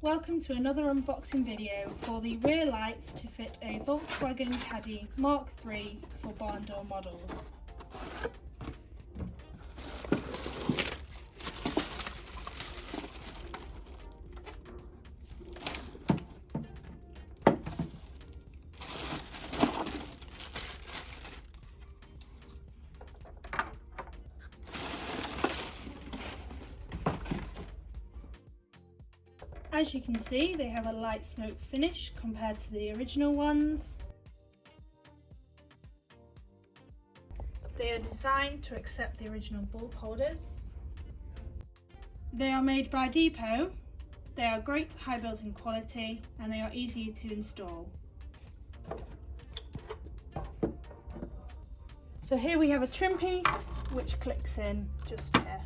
Welcome to another unboxing video for the rear lights to fit a Volkswagen Caddy Mark III for barn door models. As you can see, they have a light smoke finish compared to the original ones. They are designed to accept the original bulb holders. They are made by Depot. They are great high built-in quality and they are easy to install. So here we have a trim piece which clicks in just here.